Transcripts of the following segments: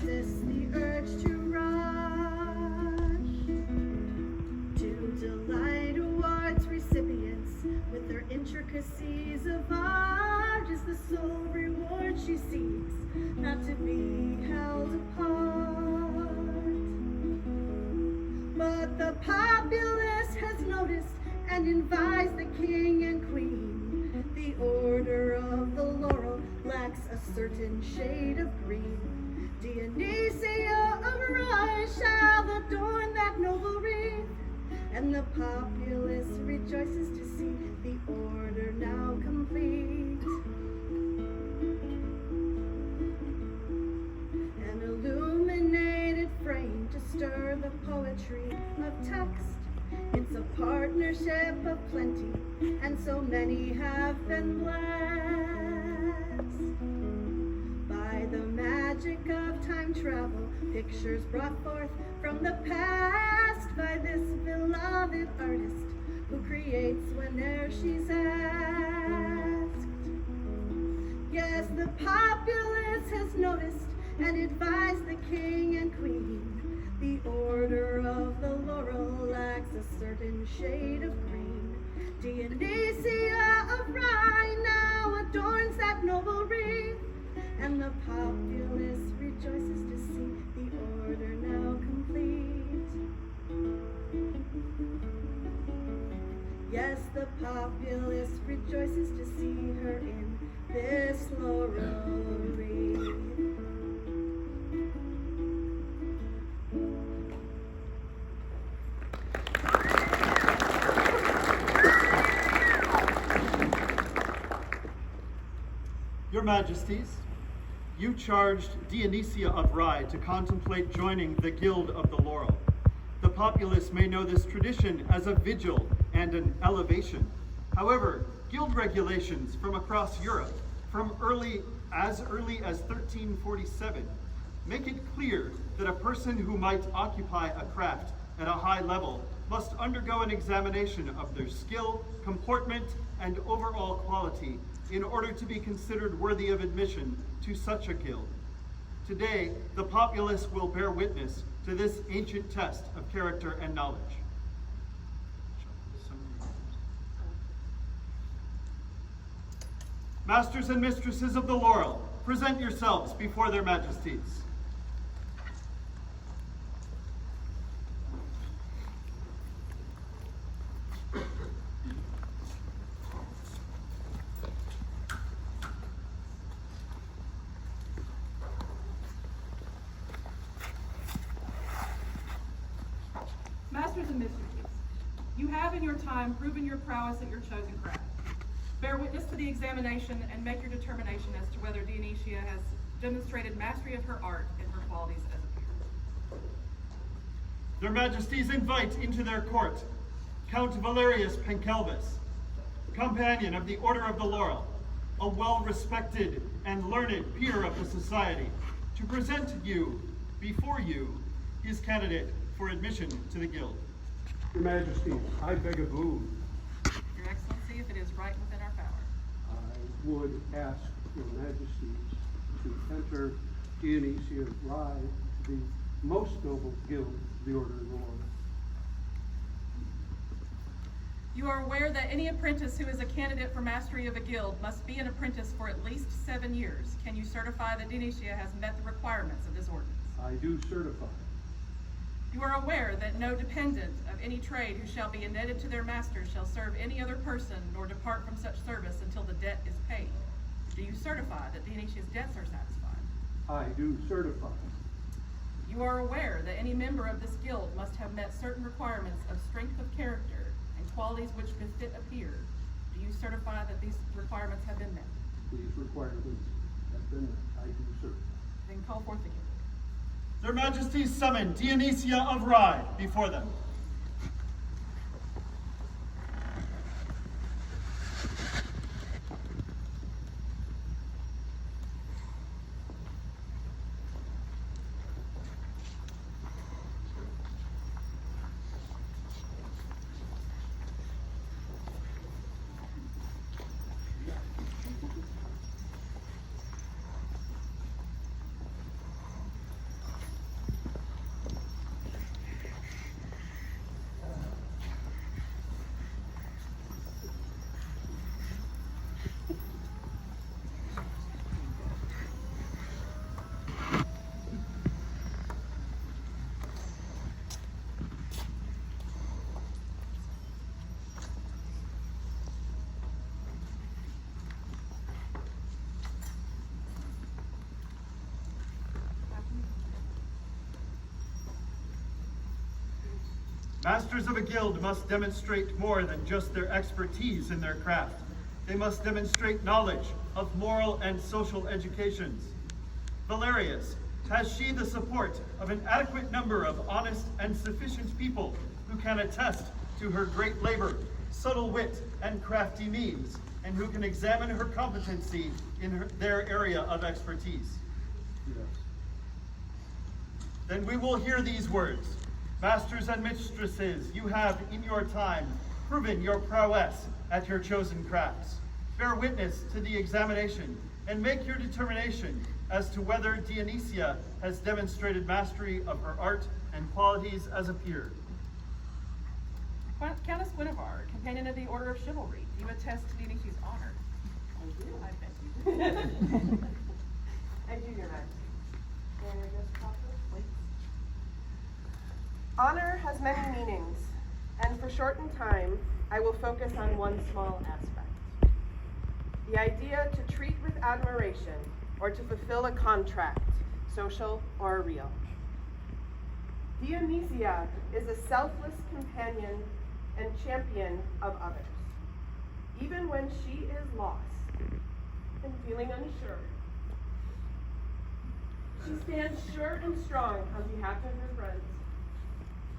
resist the urge to rush, to delight awards recipients with their intricacies of art is the sole reward she seeks, not to be held apart. But the populace has noticed and invites the king and queen. The order of the laurel lacks a certain shade of green. Deonysia of Rye shall adorn that noble wreath, and the populace rejoices to see the order now complete. An illuminated frame to stir the poetry of text. It's a partnership of plenty, and so many have been blessed. By the magic of time travel, pictures brought forth from the past by this beloved artist who creates whene'er she's asked. Yes, the populace has noticed and advised the king and queen. The order of the laurel lacks a certain shade of green. Deonysia of Rye now adorns that noble wreath, and the populace rejoices to see the order now complete. Yes, the populace rejoices to see her in this laurel wreath. Your Majesties, you charged Deonysia of Rye to contemplate joining the Guild of the Laurel. The populace may know this tradition as a vigil and an elevation. However, guild regulations from across Europe, from as early as 1347, make it clear that a person who might occupy a craft at a high level must undergo an examination of their skill, comportment, and overall quality in order to be considered worthy of admission to such a guild. Today, the populace will bear witness to this ancient test of character and knowledge. Masters and mistresses of the laurel, present yourselves before their majesties. Masters and mistresses, you have in your time proven your prowess at your chosen craft. Bear witness to the examination and make your determination as to whether Deonysia has demonstrated mastery of her art and her qualities as a peer. Their Majesties invite into their court Count Valerius Penkelvis, companion of the Order of the Laurel, a well-respected and learned peer of the society, to present before you, his candidate for admission to the Guild. Your Majesty, I beg a boon. Your Excellency, if it is right within our power. I would ask Your Majesties to enter Deonysia of Rye, the most noble guild of the Order of the Laurel. You are aware that any apprentice who is a candidate for mastery of a guild must be an apprentice for at least 7 years. Can you certify that Deonysia has met the requirements of this ordinance? I do certify. You are aware that no dependent of any trade who shall be indebted to their master shall serve any other person nor depart from such service until the debt is paid. Do you certify that Deonysia's debts are satisfied? I do certify. You are aware that any member of this guild must have met certain requirements of strength of character and qualities which befit a peer. Do you certify that these requirements have been met? These requirements have been met. I do certify. Then call forth the guild. Their Majesties summon Deonysia of Rye before them. Masters of a guild must demonstrate more than just their expertise in their craft. They must demonstrate knowledge of moral and social educations. Valerius, has she the support of an adequate number of honest and sufficient people who can attest to her great labor, subtle wit, and crafty means, and who can examine her competency in their area of expertise? Yes. Then we will hear these words. Masters and mistresses, you have in your time proven your prowess at your chosen crafts. Bear witness to the examination and make your determination as to whether Deonysia has demonstrated mastery of her art and qualities as a peer. Countess Guinevere, companion of the Order of Chivalry, do you attest to Dionysia's honor? I do. I bet you do. I do, Your Majesty. May I address the process, please? Honor has many meanings, and for shortened time, I will focus on one small aspect. The idea to treat with admiration or to fulfill a contract, social or real. Deonysia is a selfless companion and champion of others. Even when she is lost and feeling unsure, she stands sure and strong on behalf of her friends,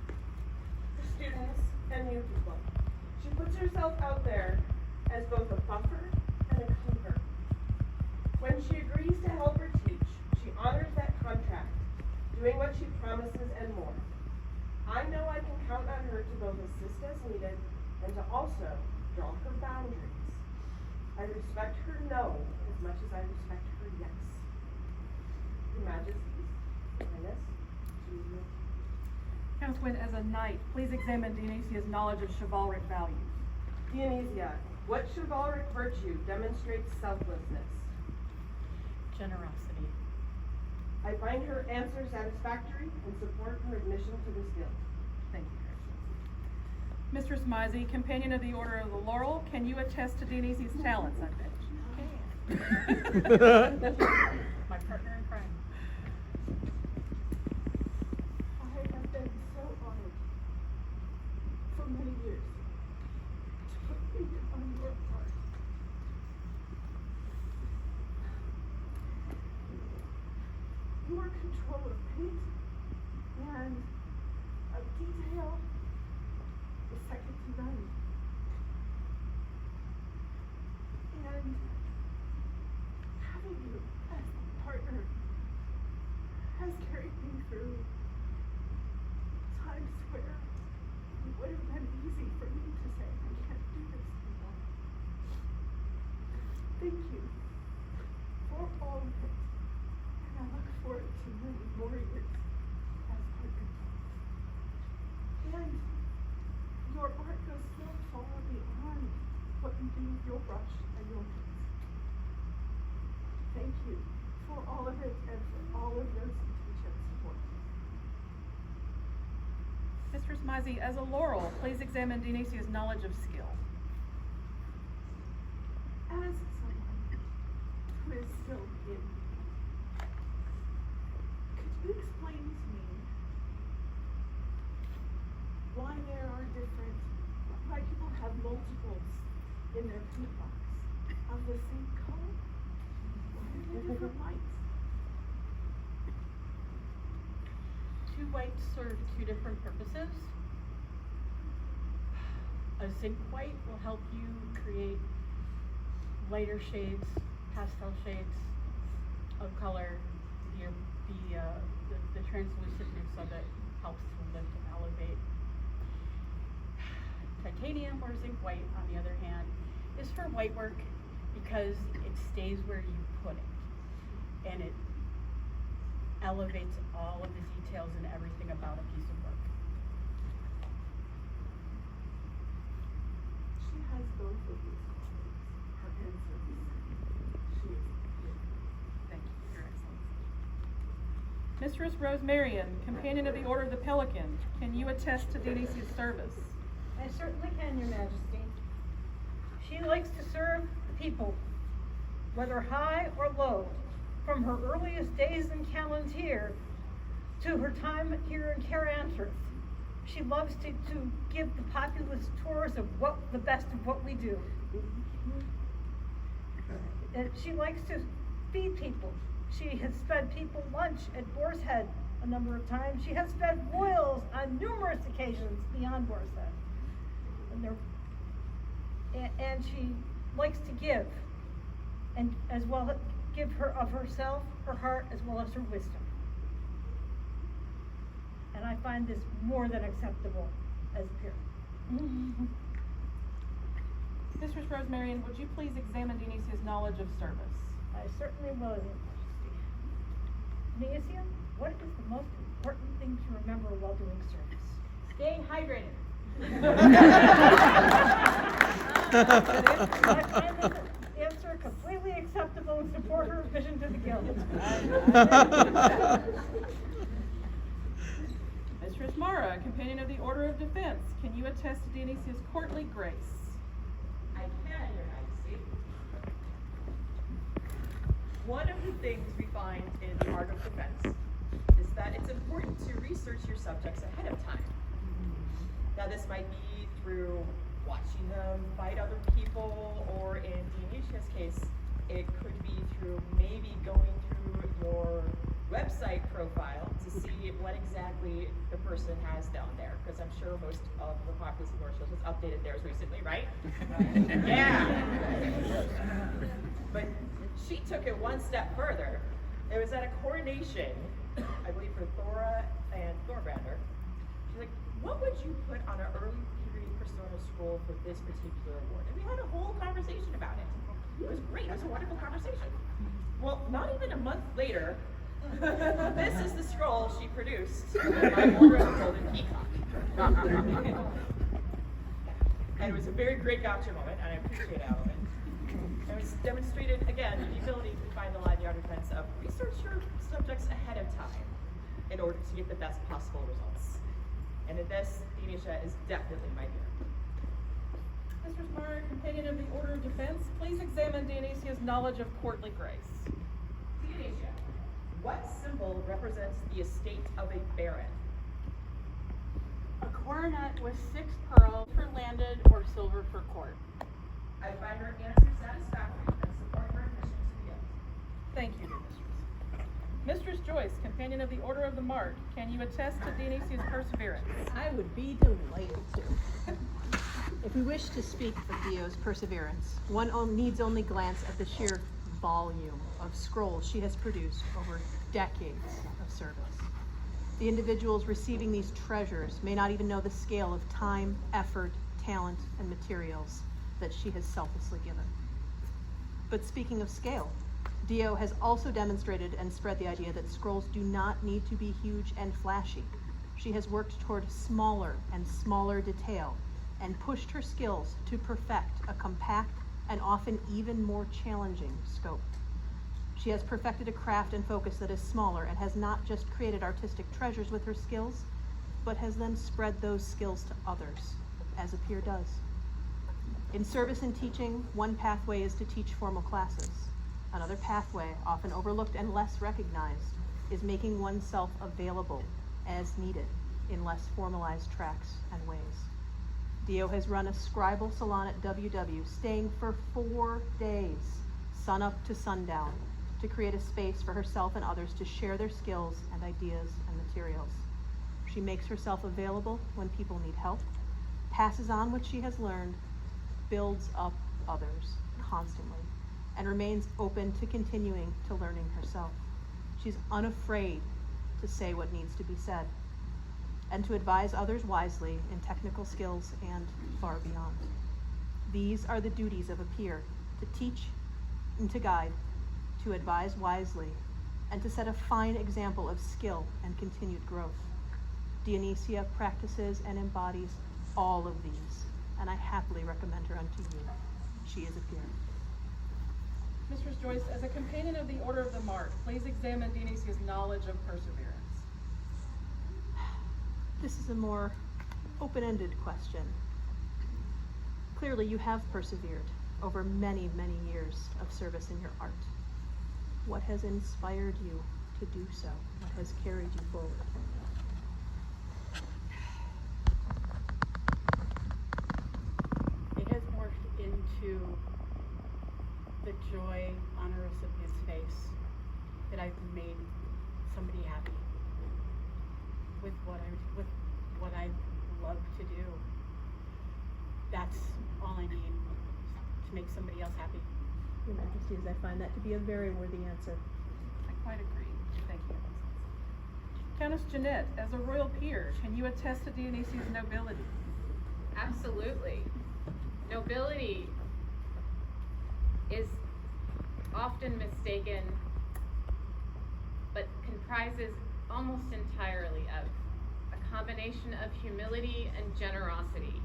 her students, and new people. She puts herself out there as both a buffer and a comfort. When she agrees to help her teach, she honors that contract, doing what she promises and more. I know I can count on her to both assist as needed and to also draw her boundaries. I respect her no as much as I respect her yes. Your Majesties, Highness, Jesus. Countess Gwyn, as a knight, please examine Dionysia's knowledge of chivalric values. Deonysia, what chivalric virtue demonstrates selflessness? Generosity. I find her answer satisfactory and support her admission to this guild. Thank you, Your Excellency. Mistress Mizey, companion of the Order of the Laurel, can you attest to Dionysia's talents, I bet you? My partner in crime. I have been so honored for many years to read on your part. Your control of paint and of detail is second to none. And having you as a partner has carried me through times where it would have been easy for me to say, I can't do this anymore. Thank you for all of it. And I look forward to many more years as partners. And your art goes so far beyond what you do with your brush and your paints. Thank you for all of it and for all of those who teach and support. Mistress Mizey, as a Laurel, please examine Dionysia's knowledge of skill. As someone who is still in, could you explain to me why there are why people have multiples in their paint box of the same color? Why are there different whites? Two whites serve two different purposes. A zinc white will help you create lighter shades, pastel shades of color. The translucentness of it helps to lift and elevate. Titanium or zinc white, on the other hand, is for white work because it stays where you put it, and it elevates all of the details and everything about a piece of work. She has both of these qualities. Her answer is she is beautiful. Thank you, Your Excellency. Mistress Rosemarian, companion of the Order of the Pelican, can you attest to Dionysia's service? I certainly can, Your Majesty. She likes to serve the people, whether high or low, from her earliest days in Callantyre to her time here in Caranthrath. She loves to give the populace tours of the best of what we do. And she likes to feed people. She has fed people lunch at Boar's Head a number of times. She has fed royals on numerous occasions beyond Boar's Head. And she likes to give, and as well give her of herself, her heart, as well as her wisdom. And I find this more than acceptable as a peer. Mistress Rosemarian, would you please examine Deonisia's knowledge of service? I certainly will, Your Majesty. Deonysia, what is the most important thing to remember while doing service? Staying hydrated. I find this answer completely acceptable and support her vision to the guild. Mistress Mara, companion of the Order of Defense, can you attest to Deonisia's courtly grace? I can, Your Majesty. One of the things we find in the art of defense is that it's important to research your subjects ahead of time. Now, this might be through watching them fight other people, or in Deonisia's case, it could be through maybe going through your website profile to see what exactly the person has down there, because I'm sure most of the populace of North Shields has updated theirs recently, right? Yeah. But she took it one step further. It was at a coronation, I believe for Thora and Thorbrander. She's like, what would you put on an early period persona scroll for this particular award? And we had a whole conversation about it. It was great. It was a wonderful conversation. Well, not even a month later, this is the scroll she produced by Order of the Golden Peacock. And it was a very great gotcha moment, and I appreciate it. And it was demonstrated, again, the ability to find the line in the art of defense of research your subjects ahead of time in order to get the best possible results. And in this, Deonysia is definitely my hero. Mistress Mara, companion of the Order of Defense, please examine Deonisia's knowledge of courtly grace. Deonysia, what symbol represents the estate of a baron? A coronet with 6 pearls for landed or silver for court. I find her answer satisfactory and support her admission to the guild. Thank you, dear mistress. Mistress Joyce, companion of the Order of the Mark, can you attest to Deonisia's perseverance? I would be delighted to. If we wish to speak of Dio's perseverance, one needs only glance at the sheer volume of scrolls she has produced over decades of service. The individuals receiving these treasures may not even know the scale of time, effort, talent, and materials that she has selflessly given. But speaking of scale, Dio has also demonstrated and spread the idea that scrolls do not need to be huge and flashy. She has worked toward smaller and smaller detail and pushed her skills to perfect a compact and often even more challenging scope. She has perfected a craft and focus that is smaller and has not just created artistic treasures with her skills, but has then spread those skills to others, as a peer does. In service and teaching, one pathway is to teach formal classes. Another pathway, often overlooked and less recognized, is making oneself available as needed in less formalized tracks and ways. Dio has run a scribal salon at WW, staying for 4 days, sun up to sundown, to create a space for herself and others to share their skills and ideas and materials. She makes herself available when people need help, passes on what she has learned, builds up others constantly, and remains open to continuing to learning herself. She's unafraid to say what needs to be said, and to advise others wisely in technical skills and far beyond. These are the duties of a peer: to teach and to guide, to advise wisely, and to set a fine example of skill and continued growth. Deonysia practices and embodies all of these, and I happily recommend her unto you. She is a peer. Mistress Joyce, as a companion of the Order of the Mark, please examine Deonisia's knowledge of perseverance. This is a more open-ended question. Clearly, you have persevered over many, many years of service in your art. What has inspired you to do so? What has carried you forward? to the joy on a recipient's face that I've made somebody happy with what I love to do. That's all I need to make somebody else happy. Your Majesties, I find that to be a very worthy answer. I quite agree. Thank you. Countess Jeanette, as a royal peer, can you attest to Dionysia's nobility? Absolutely. Nobility is often mistaken, but comprises almost entirely of a combination of humility and generosity,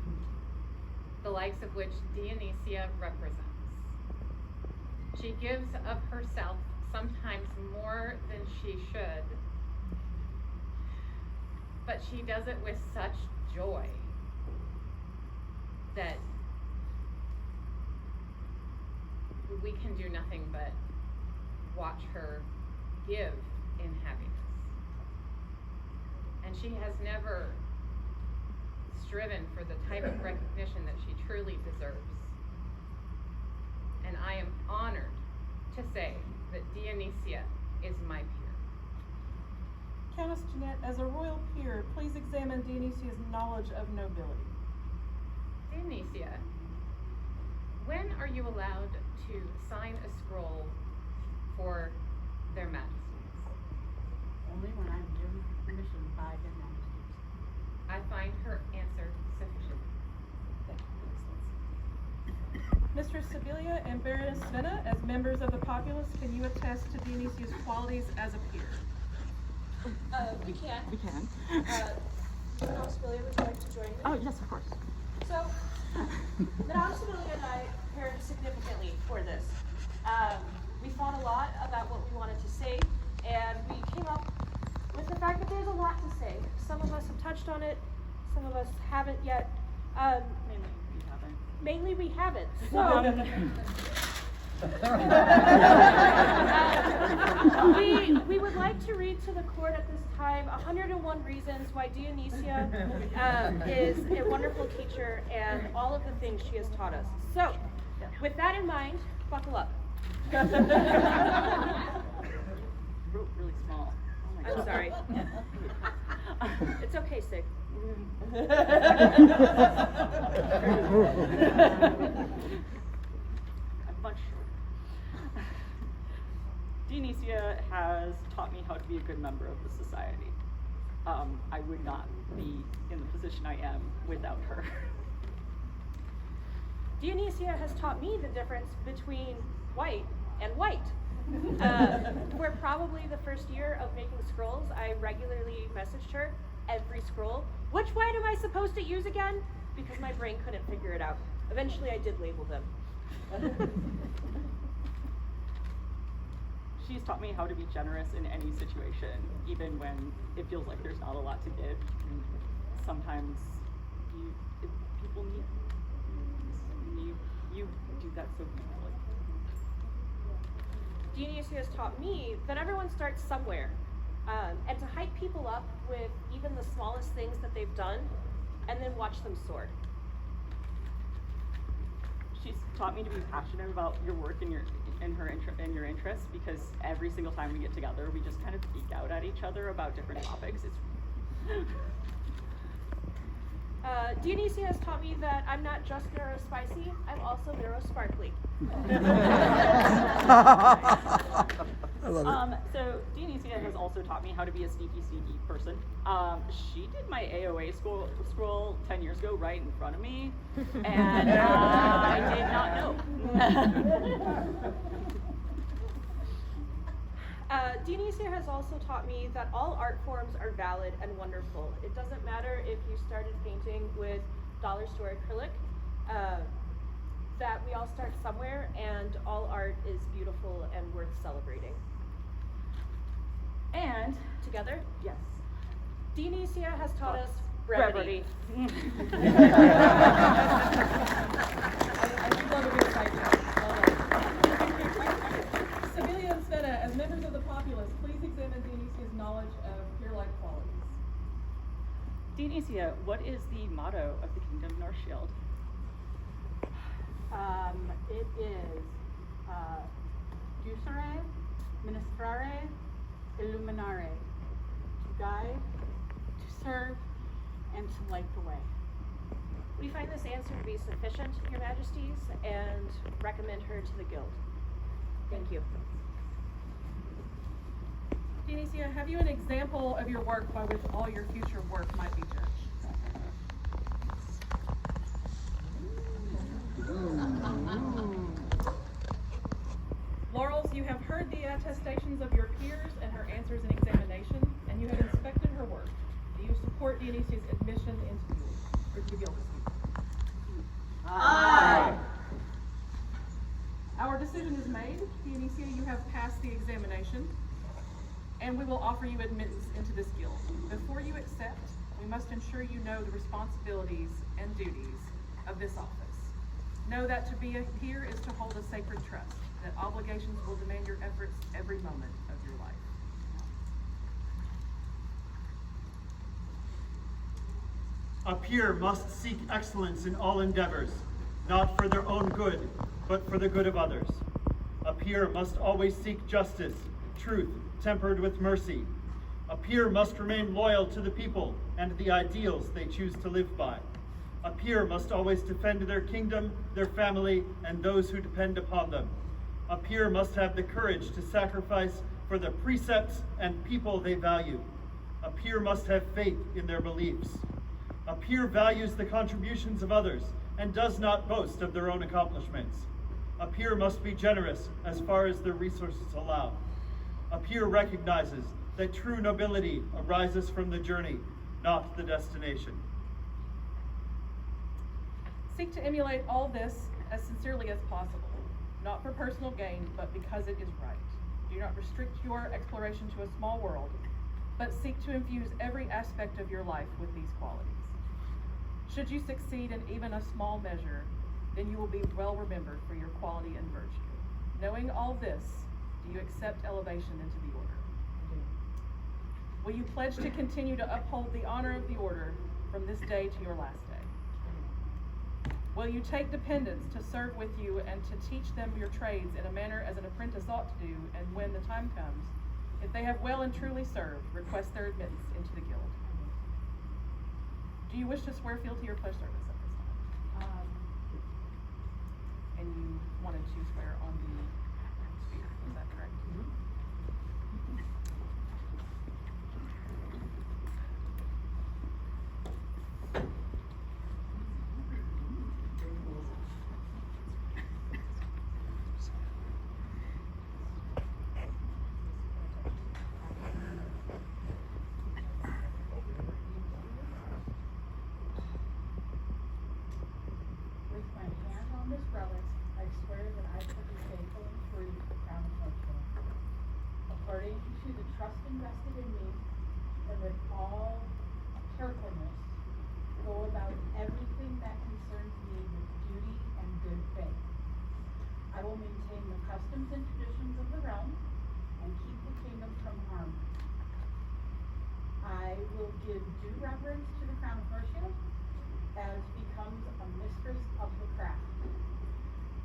the likes of which Dionysia represents. She gives of herself sometimes more than she should, but she does it with such joy that we can do nothing but watch her give in happiness. And she has never striven for the type of recognition that she truly deserves. And I am honored to say that Dionysia is my peer. Countess Jeanette, as a royal peer, please examine Dionysia's knowledge of nobility. Deonysia, when are you allowed to sign a scroll for their majesties? Only when I'm given permission by their majesties. I find her answer sufficient. Mistress Sibylla and Baroness Svenna, as members of the populace, can you attest to Dionysia's qualities as a peer? We can. We can. Madame Sibylla, would you like to join me? Oh, yes, of course. So, Madame Sibylla and I prepared significantly for this. We thought a lot about what we wanted to say, and we came up with the fact that there's a lot to say. Some of us have touched on it, some of us haven't yet. Mainly we haven't. So, we would like to read to the court at this time 101 reasons why Dionysia is a wonderful teacher and all of the things she has taught us. So, with that in mind, buckle up. Wrote really small. Oh my I'm God. sorry. It's okay, Sig. I'm much shorter. Deonysia has taught me how to be a good member of the society. I would not be in the position I am without her. Dionysia has taught me the difference between white and white. For probably the first year of making scrolls, I regularly messaged her every scroll. Which white am I supposed to use again? Because my brain couldn't figure it out. Eventually I did label them. She's taught me how to be generous in any situation, even when it feels like there's not a lot to give. Sometimes people need you do that so beautifully. Deonysia has taught me that everyone starts somewhere, and to hype people up with even the smallest things that they've done, and then watch them soar. She's taught me to be passionate about your work and your interests, because every single time we get together, we just kind of geek out at each other about different topics. Deonysia has taught me that I'm not just neurospicy, I'm also neurosparkly. So Deonysia has also taught me how to be a sneaky person. She did my AOA scroll 10 years ago right in front of me, and I did not know. Deonysia has also taught me that all art forms are valid and wonderful. It doesn't matter if you started painting with dollar store acrylic, that we all start somewhere and all art is beautiful and worth celebrating. And together, Yes. Deonysia has taught us brevity. I love a good side joke. Sibylla and Svenna, as members of the populace, please examine Dionysia's knowledge of peer-like qualities. Deonysia, what is the motto of the Kingdom North Shield? It is Ducere, Ministrare, Illuminare, to guide, to serve, and to light the way. We find this answer to be sufficient, Your Majesties, and recommend her to the Guild. Thank you. Deonysia, have you an example of your work by which all your future work might be judged? Laurels, you have heard the attestations of your peers and her answers in examination, and you have inspected her work. Do you support Deonisia's admission into the Guild? Aye. Our decision is made. Deonysia, you have passed the examination, and we will offer you admittance into this guild. Before you accept, we must ensure you know the responsibilities and duties of this office. Know that to be here is to hold a sacred trust, that obligations will demand your efforts every moment of your life. A peer must seek excellence in all endeavors, not for their own good, but for the good of others. A peer must always seek justice, truth, tempered with mercy. A peer must remain loyal to the people and the ideals they choose to live by. A peer must always defend their kingdom, their family, and those who depend upon them. A peer must have the courage to sacrifice for the precepts and people they value. A peer must have faith in their beliefs. A peer values the contributions of others and does not boast of their own accomplishments. A peer must be generous as far as their resources allow. A peer recognizes that true nobility arises from the journey, not the destination. Seek to emulate all this as sincerely as possible, not for personal gain, but because it is right. Do not restrict your exploration to a small world, but seek to infuse every aspect of your life with these qualities. Should you succeed in even a small measure, then you will be well remembered for your quality and virtue. Knowing all this, do you accept elevation into the order? Will you pledge to continue to uphold the honor of the order from this day to your last day? Will you take dependents to serve with you and to teach them your trades in a manner as an apprentice ought to do, and when the time comes, if they have well and truly served, request their admittance into the guild? Do you wish to swear fealty or pledge service at this time? And you wanted to swear on the spear, is that correct? With my hand on this relic, I swear that I shall be faithful and true to the crown of Northfield. According to the trust invested in me, and with all carefulness, go about everything that concerns me with duty and good faith. I will maintain the customs and traditions of the realm, and keep the kingdom from harm. I will give due reverence to the crown of Northfield, as becomes a mistress of the craft.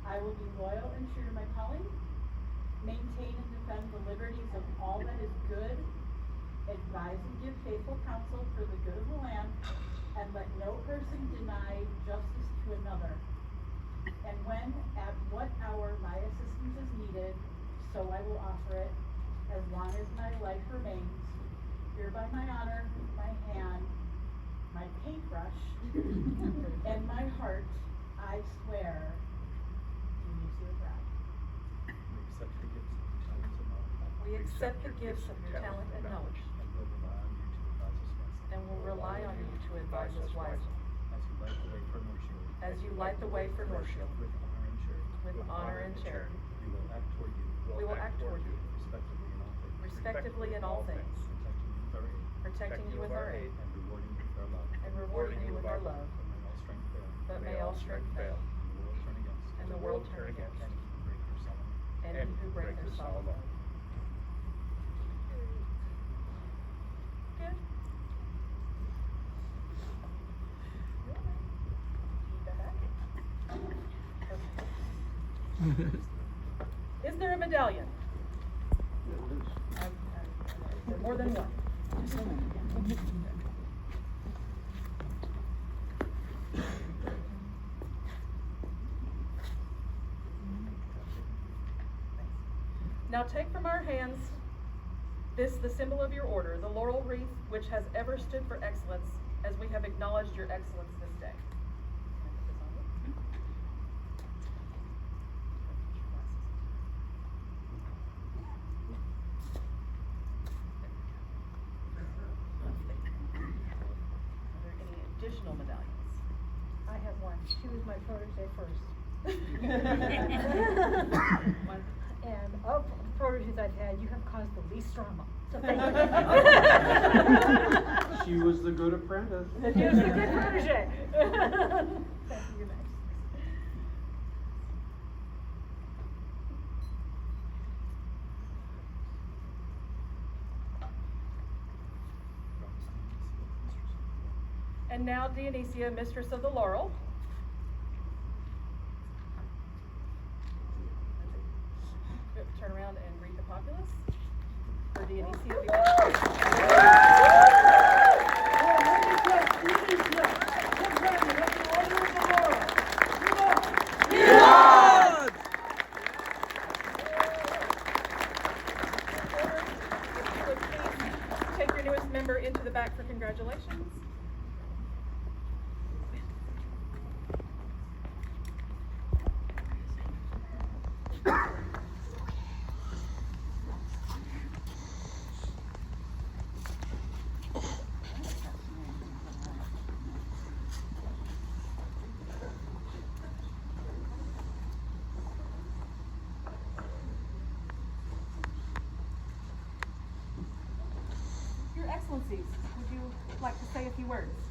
I will be loyal and true to my calling, maintain and defend the liberties of all that is good, advise and give faithful counsel for the good of the land, and let no person deny justice to another. And when, at what hour my assistance is needed, so I will offer it, as long as my life remains. Hereby my honor, my hand, my paintbrush, and my heart, I swear. Deonysia of Rye. We accept the gifts of your talent and knowledge, and will rely on you to advise us wisely. As you light the way for Northfield, with honor and charity, we will act toward you, respectively in all things, protecting you with our aid, and rewarding you with our love. But may all strength fail, and the world turn against any who break their solemn oath. Good. Keep it back. Okay. Is there a medallion? There is. Is there more than one? Now take from our hands this, the symbol of your order, the laurel wreath, which has ever stood for excellence, as we have acknowledged your excellence this day. Are there any additional medallions? I have one. She was my protege first. One. And of the proteges I've had, you have caused the least drama. So thank you. She was the good apprentice. She was the good protege. Thank you, you're next. And now Deonysia, mistress of the laurel. Turn around and greet the populace for Deonysia of Take your newest member into the back for congratulations. Your Excellencies, would you like to say a few words?